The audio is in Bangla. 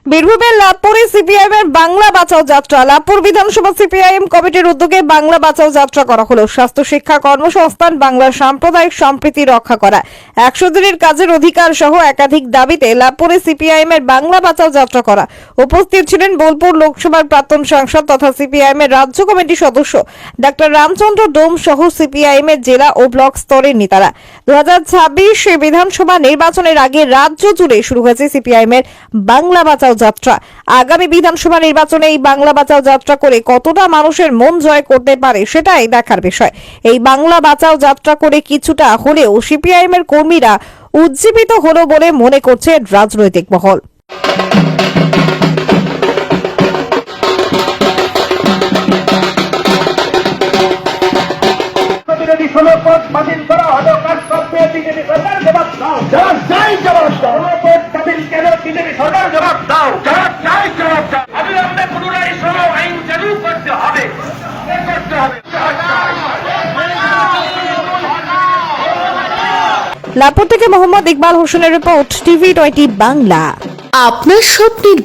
বীরভূমের লাভপুরে সিপিআইএম এর বাংলা বাঁচাও যাত্রা। লাভপুর বিধানসভা সিপিআইএম কমিটির উদ্যোগে বাংলা বাঁচাও যাত্রা করা হলো। স্বাস্থ্য, শিক্ষা, কর্মসংস্থান, বাংলার সাম্প্রদায়িক সম্প্রীতি রক্ষা করা, 100 দিনের কাজের অধিকার সহ একাধিক দাবিতে লাভপুরে সিপিআইএম এর বাংলা বাঁচাও যাত্রা করা। উপস্থিত ছিলেন বোলপুর লোকসভার প্রাক্তন সাংসদ তথা সিপিআইএম এর রাজ্য কমিটির সদস্য ডাক্তার রামচন্দ্র ডোম সহ সিপিআইএম এর জেলা ও ব্লক স্তরের নেতারা। 2026 বিধানসভা নির্বাচনের আগে রাজ্য জুড়ে শুরু হয়েছে সিপিআইএম এর বাংলা বাঁচাও যাত্রা। আগামী বিধানসভা নির্বাচনে এই বাংলা বাঁচাও যাত্রা করে কতটা মানুষের মন জয় করতে পারে সেটাই দেখার বিষয়। এই বাংলা বাঁচাও যাত্রা করে কিছুটা হলেও সিপিআইএম এর কর্মীরা উজ্জীবিত হলো বলে মনে করছে রাজনৈতিক মহল। লাভপুর থেকে মোহাম্মদ ইকবাল হোসেনের রিপোর্ট, টিভি 20 বাংলা। আপনার স্বপ্নের